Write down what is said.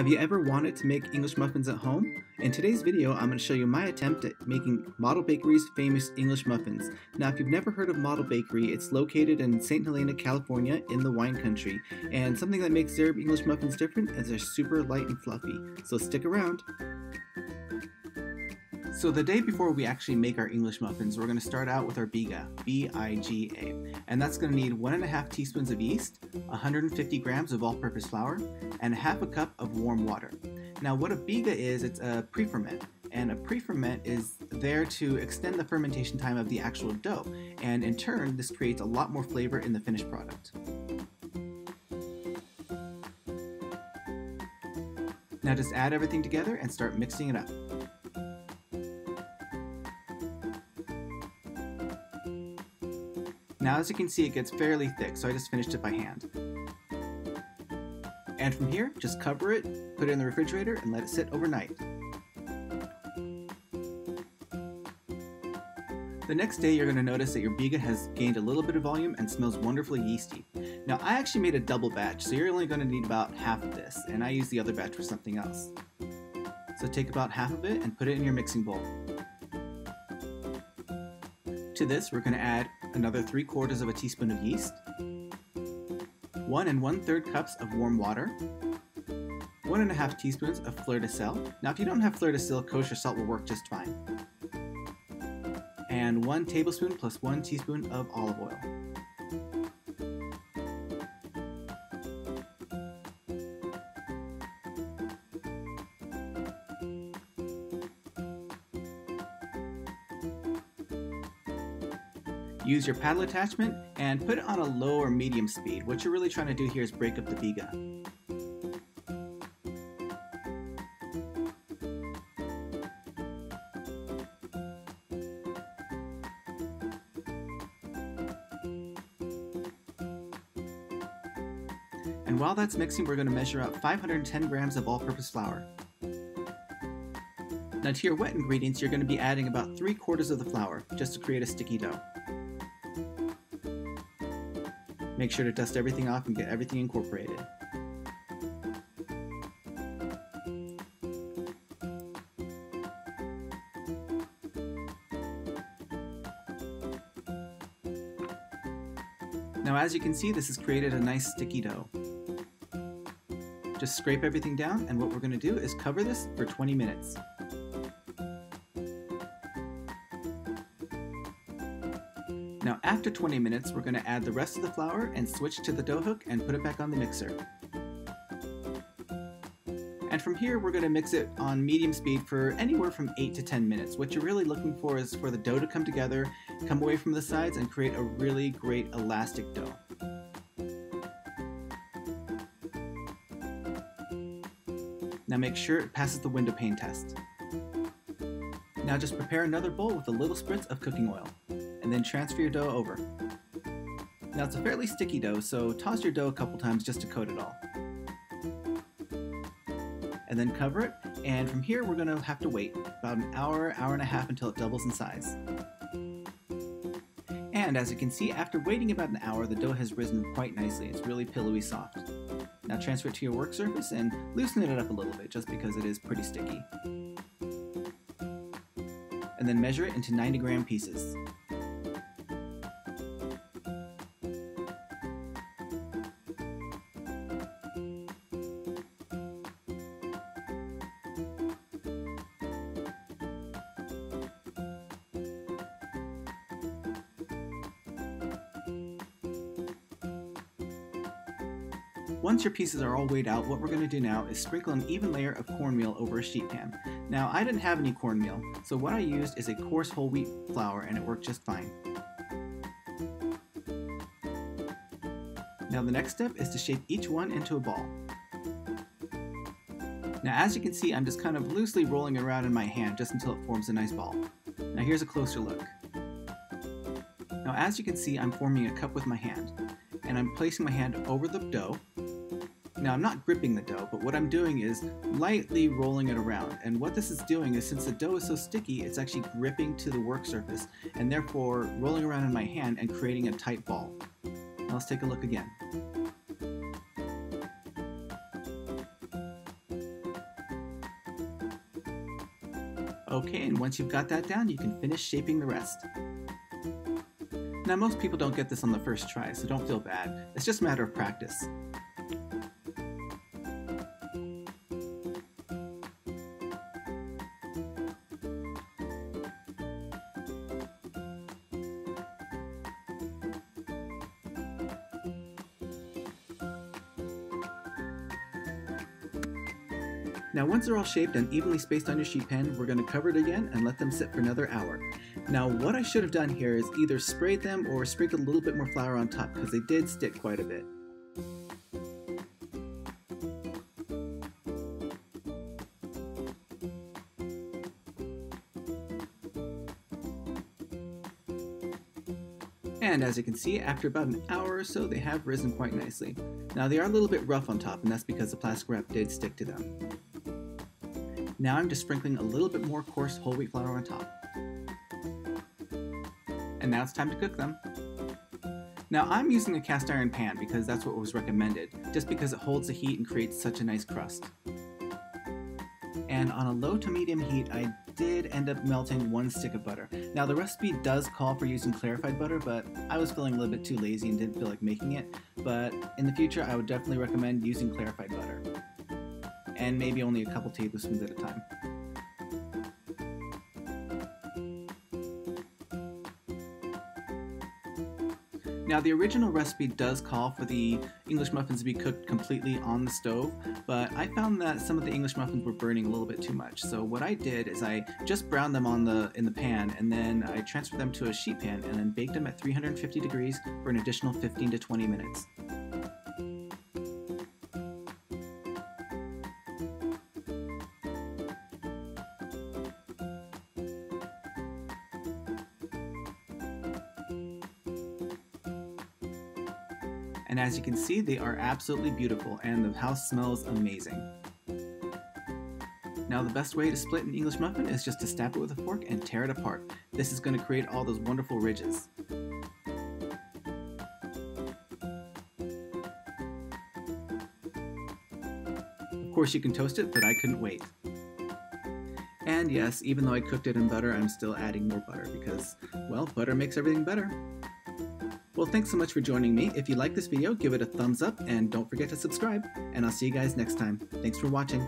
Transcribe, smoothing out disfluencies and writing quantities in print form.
Have you ever wanted to make English muffins at home? In today's video, I'm going to show you my attempt at making Model Bakery's famous English muffins. Now, if you've never heard of Model Bakery, it's located in St. Helena, California in the wine country. And something that makes their English muffins different is they're super light and fluffy. So stick around. So the day before we actually make our English muffins, we're going to start out with our Biga, B-I-G-A. And that's going to need 1.5 teaspoons of yeast, 150 grams of all-purpose flour, and half a cup of warm water. Now what a Biga is, it's a pre-ferment. And a pre-ferment is there to extend the fermentation time of the actual dough. And in turn, this creates a lot more flavor in the finished product. Now just add everything together and start mixing it up. Now as you can see, it gets fairly thick, so I just finished it by hand. And from here, just cover it, put it in the refrigerator, and let it sit overnight. The next day, you're going to notice that your Biga has gained a little bit of volume and smells wonderfully yeasty. Now I actually made a double batch, so you're only going to need about half of this, and I used the other batch for something else. So take about half of it and put it in your mixing bowl. To this, we're going to add another 3/4 of a teaspoon of yeast, 1 1/3 cups of warm water, 1.5 teaspoons of Fleur de sel. Now if you don't have Fleur de sel, kosher salt will work just fine. And 1 tablespoon plus 1 teaspoon of olive oil. Use your paddle attachment and put it on a low or medium speed. What you're really trying to do here is break up the Biga. And while that's mixing, we're going to measure out 510 grams of all-purpose flour. Now to your wet ingredients, you're going to be adding about 3/4 of the flour just to create a sticky dough. Make sure to dust everything off and get everything incorporated. Now as you can see, this has created a nice sticky dough. Just scrape everything down, and what we're going to do is cover this for 20 minutes. Now after 20 minutes, we're going to add the rest of the flour and switch to the dough hook and put it back on the mixer. And from here, we're going to mix it on medium speed for anywhere from 8 to 10 minutes. What you're really looking for is for the dough to come together, come away from the sides, and create a really great elastic dough. Now make sure it passes the window pane test. Now just prepare another bowl with a little spritz of cooking oil, and then transfer your dough over. Now it's a fairly sticky dough, so toss your dough a couple times just to coat it all. And then cover it, and from here we're going to have to wait about an hour, hour and a half until it doubles in size. And as you can see, after waiting about an hour, the dough has risen quite nicely. It's really pillowy soft. Now transfer it to your work surface and loosen it up a little bit just because it is pretty sticky. And then measure it into 90-gram pieces. Once your pieces are all weighed out, what we're going to do now is sprinkle an even layer of cornmeal over a sheet pan. Now, I didn't have any cornmeal, so what I used is a coarse whole wheat flour, and it worked just fine. Now the next step is to shape each one into a ball. Now as you can see, I'm just kind of loosely rolling it around in my hand just until it forms a nice ball. Now here's a closer look. Now as you can see, I'm forming a cup with my hand, and I'm placing my hand over the dough. Now I'm not gripping the dough, but what I'm doing is lightly rolling it around. And what this is doing is, since the dough is so sticky, it's actually gripping to the work surface and therefore rolling around in my hand and creating a tight ball. Now let's take a look again. Okay, and once you've got that down, you can finish shaping the rest. Now most people don't get this on the first try, so don't feel bad. It's just a matter of practice. Now once they're all shaped and evenly spaced on your sheet pan, we're going to cover it again and let them sit for another hour. Now what I should have done here is either sprayed them or sprinkled a little bit more flour on top because they did stick quite a bit. And as you can see, after about an hour or so, they have risen quite nicely. Now they are a little bit rough on top, and that's because the plastic wrap did stick to them. Now I'm just sprinkling a little bit more coarse whole wheat flour on top. And now it's time to cook them. Now I'm using a cast iron pan because that's what was recommended, just because it holds the heat and creates such a nice crust. And on a low to medium heat, I did end up melting 1 stick of butter. Now the recipe does call for using clarified butter, but I was feeling a little bit too lazy and didn't feel like making it. But in the future, I would definitely recommend using clarified butter. And maybe only a couple tablespoons at a time. Now the original recipe does call for the English muffins to be cooked completely on the stove, but I found that some of the English muffins were burning a little bit too much. So what I did is I just browned them in the pan, and then I transferred them to a sheet pan and then baked them at 350 degrees for an additional 15 to 20 minutes. And as you can see, they are absolutely beautiful and the house smells amazing. Now the best way to split an English muffin is just to stab it with a fork and tear it apart. This is going to create all those wonderful ridges. Of course you can toast it, but I couldn't wait. And yes, even though I cooked it in butter, I'm still adding more butter because, well, butter makes everything better. Well, thanks so much for joining me. If you like this video, give it a thumbs up and don't forget to subscribe. And I'll see you guys next time. Thanks for watching.